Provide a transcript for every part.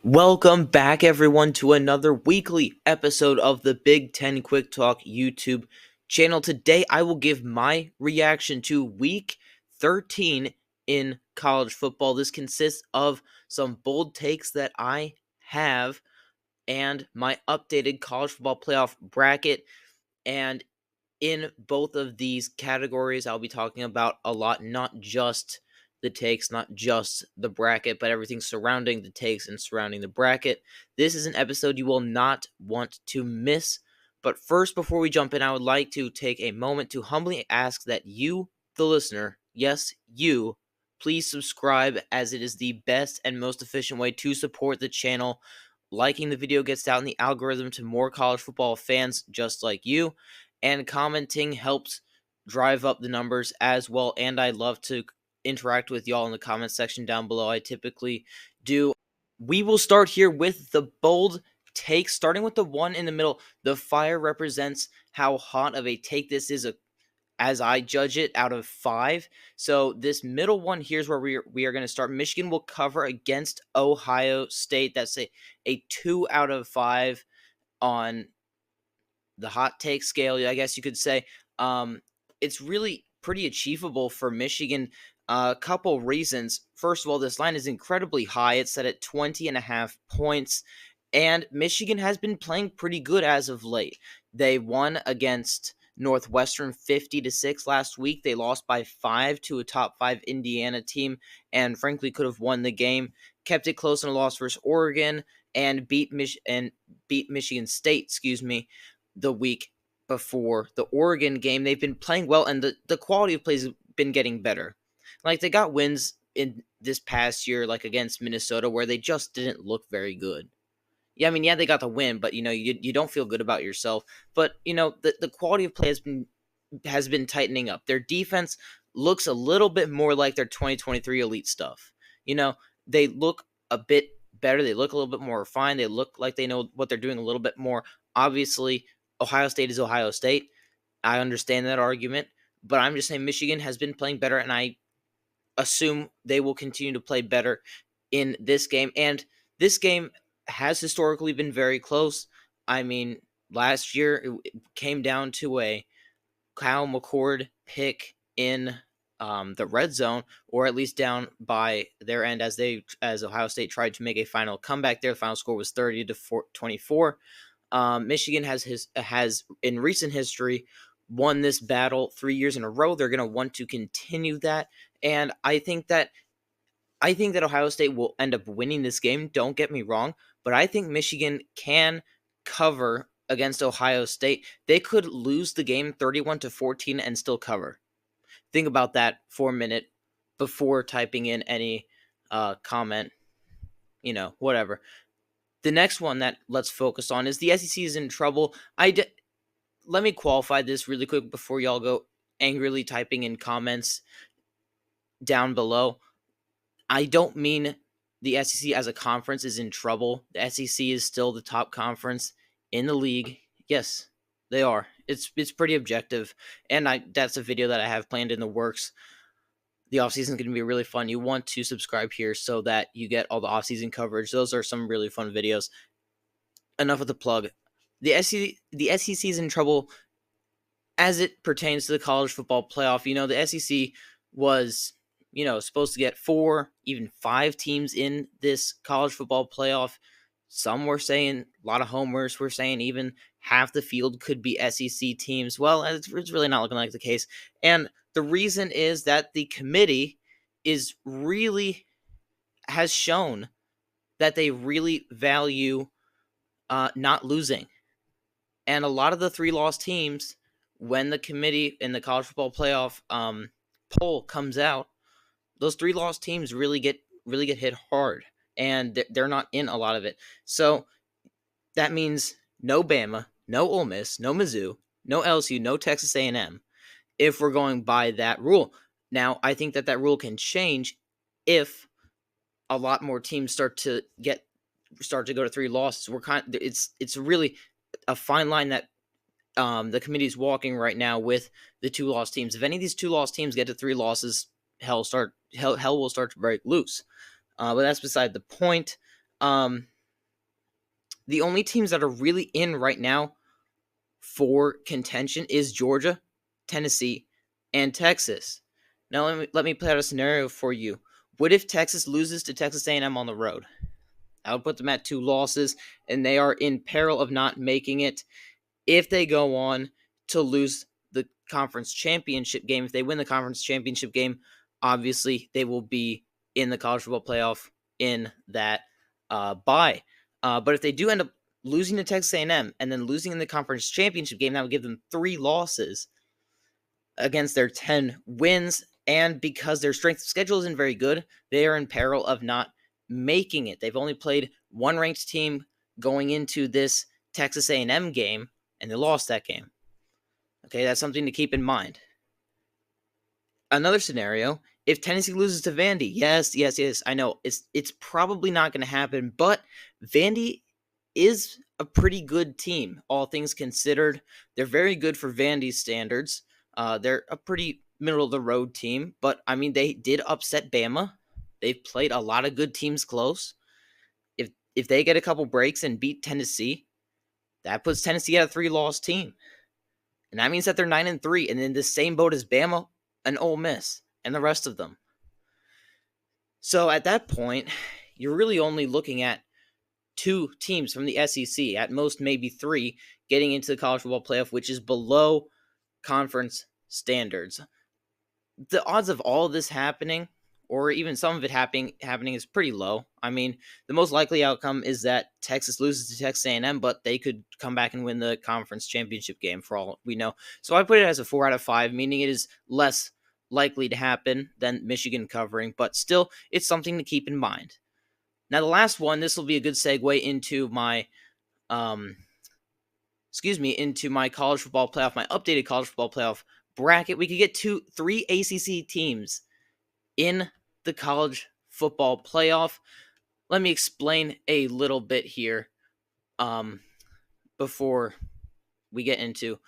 Welcome back, everyone, to another weekly episode of the Big Ten Quick Talk YouTube channel. Today, I will give my reaction to Week 13 in college football. This consists of some bold takes that I have and my updated college football playoff bracket. And in both of these categories, I'll be talking about a lot, not just the takes, not just the bracket, but everything surrounding the takes and surrounding the bracket. This is an episode you will not want to miss. But first, before we jump in, I would like to take a moment to humbly ask that you, the listener, yes, you, please subscribe, as it is the best and most efficient way to support the channel. Liking the video gets out in the algorithm to more college football fans just like you, and commenting helps drive up the numbers as well. And I love to interact with y'all in the comment section down below. I typically do. We will start here with the bold take, starting with the one in the middle. The fire represents how hot of a take this is, as I judge it, out of 5. So this middle one, here's where we are going to start. Michigan will cover against Ohio State. That's a 2 out of 5 on the hot take scale, I guess you could say. It's really pretty achievable for Michigan. A couple reasons. First of all, this line is incredibly high. It's set at 20.5 points. And Michigan has been playing pretty good as of late. They won against Northwestern 50-6 last week. They lost by 5 to a top 5 Indiana team, and frankly could have won the game. Kept it close in a loss versus Oregon, and beat Michigan State, the week before the Oregon game. They've been playing well, and the quality of plays has been getting better. Like, they got wins in this past year, like against Minnesota, where they just didn't look very good. Yeah, I mean, yeah, they got the win, but you don't feel good about yourself. But the quality of play has been tightening up. Their defense looks a little bit more like their 2023 elite stuff. They look a bit better. They look a little bit more refined. They look like they know what they're doing a little bit more. Obviously, Ohio State is Ohio State. I understand that argument, but I'm just saying Michigan has been playing better, and I assume they will continue to play better in this game. And this game has historically been very close. I mean, last year it came down to a Kyle McCord pick in the red zone, or at least down by their end, as Ohio State tried to make a final comeback there. The final score was 30-24. Michigan has in recent history won this battle 3 years in a row. They're going to want to continue that, and I think that Ohio State will end up winning this game. Don't get me wrong, but I think Michigan can cover against Ohio State. They could lose the game 31-14 and still cover. Think about that for a minute before typing in any comment, whatever. The next one that let's focus on is the SEC is in trouble. Let me qualify this really quick before y'all go angrily typing in comments down below. I don't mean the SEC as a conference is in trouble. The SEC is still the top conference in the league. Yes, they are. It's pretty objective, and that's a video that I have planned in the works. The offseason is going to be really fun. You want to subscribe here so that you get all the offseason coverage. Those are some really fun videos. Enough of the plug. The SEC is in trouble as it pertains to the college football playoff. The SEC was supposed to get 4, even 5 teams in this college football playoff. Some were saying, a lot of homers were saying even half the field could be SEC teams. Well, it's really not looking like the case. And the reason is that the committee has shown that they really value not losing. And a lot of the 3-loss teams, when the committee in the college football playoff poll comes out, those 3-loss teams really get hit hard, and they're not in a lot of it. So that means no Bama, no Ole Miss, no Mizzou, no LSU, no Texas A&M, if we're going by that rule. Now, I think that rule can change if a lot more teams start to go to 3 losses. It's really a fine line that the committee is walking right now with the 2-loss teams. If any of these 2-loss teams get to 3 losses, hell will start to break loose. But that's beside the point. Um, the only teams that are really in right now for contention is Georgia, Tennessee, and Texas. Now let me play out a scenario for you. What if Texas loses to Texas A&M on the road? I would put them at 2 losses, and they are in peril of not making it if they go on to lose the conference championship game. If they win the conference championship game, obviously they will be in the college football playoff in that bye. But if they do end up losing to Texas A&M and then losing in the conference championship game, that would give them 3 losses against their 10 wins. And because their strength of schedule isn't very good, they are in peril of not making it. They've only played one ranked team going into this Texas A&M game, and they lost that game. Okay, that's something to keep in mind. Another scenario, if Tennessee loses to Vandy, yes, I know it's probably not going to happen, but Vandy is a pretty good team, all things considered. They're very good for Vandy's standards. They're a pretty middle of the road team, but I mean they did upset Bama. They've played a lot of good teams close. If they get a couple breaks and beat Tennessee, that puts Tennessee at a 3-loss team. And that means that they're 9-3 and in the same boat as Bama and Ole Miss and the rest of them. So at that point, you're really only looking at 2 teams from the SEC, at most maybe 3, getting into the college football playoff, which is below conference standards. The odds of all of this happening, or even some of it happening is pretty low. I mean, the most likely outcome is that Texas loses to Texas A&M, but they could come back and win the conference championship game for all we know. So I put it as a 4 out of 5, meaning it is less likely to happen than Michigan covering, but still, it's something to keep in mind. Now, the last one, this will be a good segue into my, into my college football playoff, my updated college football playoff bracket. We could get 3 ACC teams in the college football playoff. Let me explain a little bit here before we get into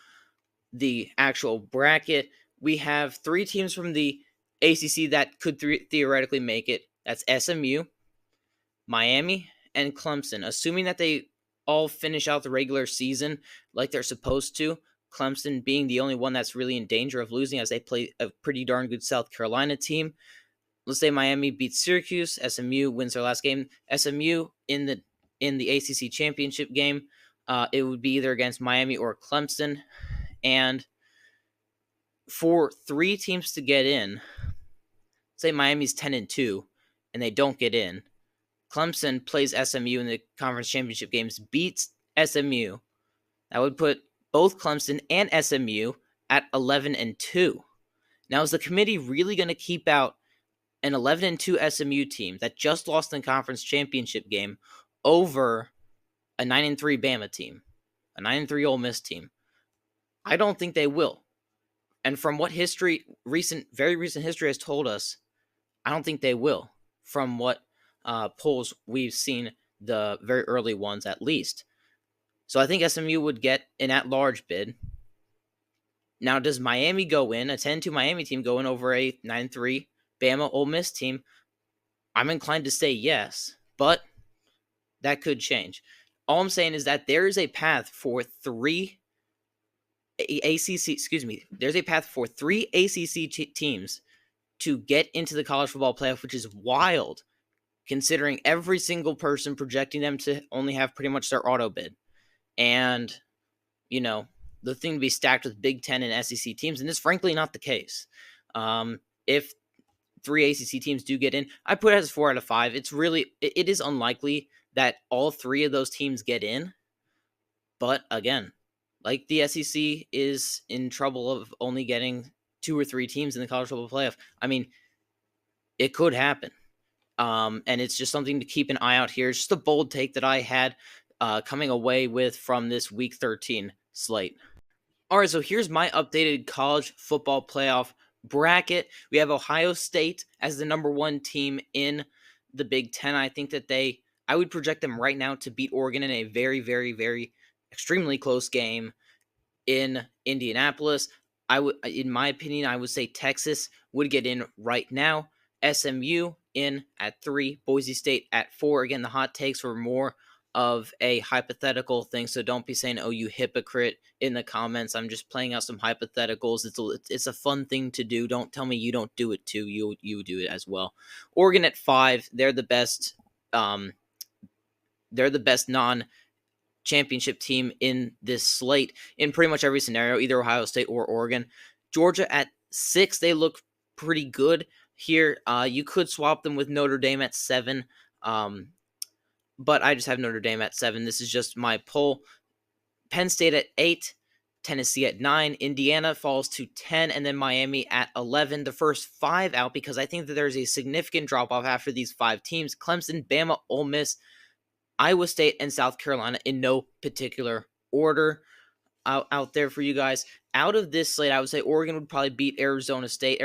the actual bracket. We have 3 teams from the ACC that could theoretically make it. That's SMU, Miami, and Clemson. Assuming that they all finish out the regular season like they're supposed to, Clemson being the only one that's really in danger of losing as they play a pretty darn good South Carolina team. Let's say Miami beats Syracuse, SMU wins their last game. SMU in the ACC championship game, it would be either against Miami or Clemson. And for 3 teams to get in, say Miami's 10-2 and they don't get in, Clemson plays SMU in the conference championship games, beats SMU. That would put both Clemson and SMU at 11-2. Now, is the committee really going to keep out an 11-2 SMU team that just lost in the conference championship game over a 9-3 Bama team, a 9-3 Ole Miss team? I don't think they will. And from what very recent history has told us, I don't think they will. From what polls we've seen, the very early ones at least. So I think SMU would get an at-large bid. Now, does Miami go in, a 10-2 Miami team go in over a 9-3 Bama Ole Miss team? I'm inclined to say yes, but that could change. All I'm saying is that there is a path for 3 there's a path for 3 ACC teams to get into the college football playoff, which is wild, considering every single person projecting them to only have pretty much their auto bid. And, the thing to be stacked with Big Ten and SEC teams, and it's frankly not the case. If 3 ACC teams do get in, I put it as 4 out of 5. It is unlikely that all 3 of those teams get in. But again, like the SEC is in trouble of only getting 2 or 3 teams in the college football playoff. I mean, it could happen. And it's just something to keep an eye out here. It's just a bold take that I had coming away with from this Week 13 slate. All right, so here's my updated college football playoff bracket. We have Ohio State as the number 1 team in the Big Ten. I think that I would project them right now to beat Oregon in a very, very, very extremely close game in Indianapolis. In my opinion, I would say Texas would get in right now. SMU in at 3, Boise State at 4. Again, the hot takes were more of a hypothetical thing, so don't be saying, "Oh, you hypocrite," in the comments. I'm just playing out some hypotheticals. It's a fun thing to do. Don't tell me you don't do it too. You do it as well. Oregon at 5. They're the best. They're the best non-championship team in this slate in pretty much every scenario, either Ohio State or Oregon. Georgia at 6. They look pretty good here. You could swap them with Notre Dame at 7. But I just have Notre Dame at 7. This is just my poll. Penn State at 8, Tennessee at 9, Indiana falls to 10, and then Miami at 11. The first 5 out, because I think that there's a significant drop-off after these 5 teams. Clemson, Bama, Ole Miss, Iowa State, and South Carolina in no particular order out there for you guys. Out of this slate, I would say Oregon would probably beat Arizona State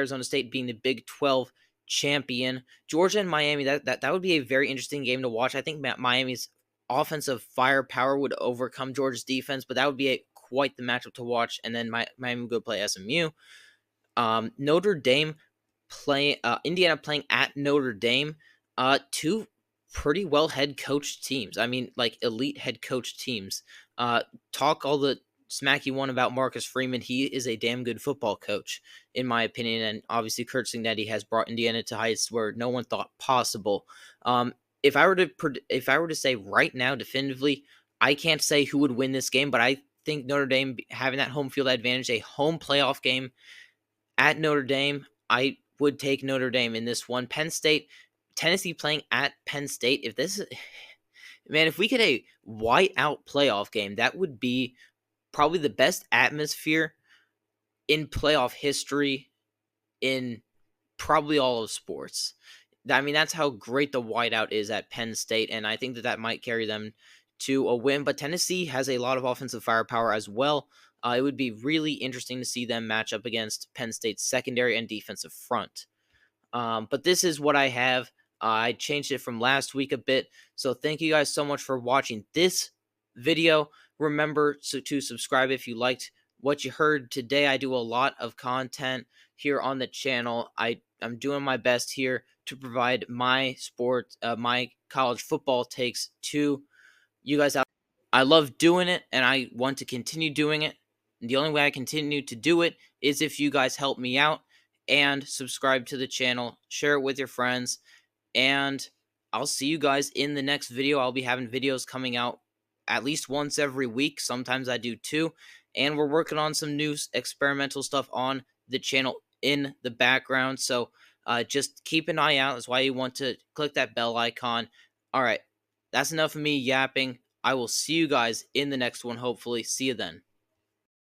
being the Big 12 champion. Georgia and Miami, that would be a very interesting game to watch. I think Miami's offensive firepower would overcome Georgia's defense, but that would be quite the matchup to watch. And then Miami would go play SMU. Notre Dame Indiana playing at Notre Dame. Two pretty well head coached teams. I mean, like elite head coach teams. Talk all the smack you want about Marcus Freeman. He is a damn good football coach, in my opinion. And obviously, Kurt Cignetti has brought Indiana to heights where no one thought possible. If I were to say right now definitively, I can't say who would win this game, but I think Notre Dame having that home field advantage, a home playoff game at Notre Dame, I would take Notre Dame in this one. Penn State, Tennessee playing at Penn State. If we get a whiteout playoff game, that would be probably the best atmosphere in playoff history in probably all of sports. I mean, that's how great the whiteout is at Penn State, and I think that might carry them to a win. But Tennessee has a lot of offensive firepower as well. It would be really interesting to see them match up against Penn State's secondary and defensive front. But this is what I have. I changed it from last week a bit. So thank you guys so much for watching this video. Remember to subscribe if you liked what you heard today. I do a lot of content here on the channel. I'm doing my best here to provide my my college football takes to you guys out. I love doing it, and I want to continue doing it. And the only way I continue to do it is if you guys help me out and subscribe to the channel, share it with your friends, and I'll see you guys in the next video. I'll be having videos coming out at least once every week. Sometimes I do 2. And we're working on some new experimental stuff on the channel in the background. So just keep an eye out. That's why you want to click that bell icon. All right. That's enough of me yapping. I will see you guys in the next one, hopefully. See you then.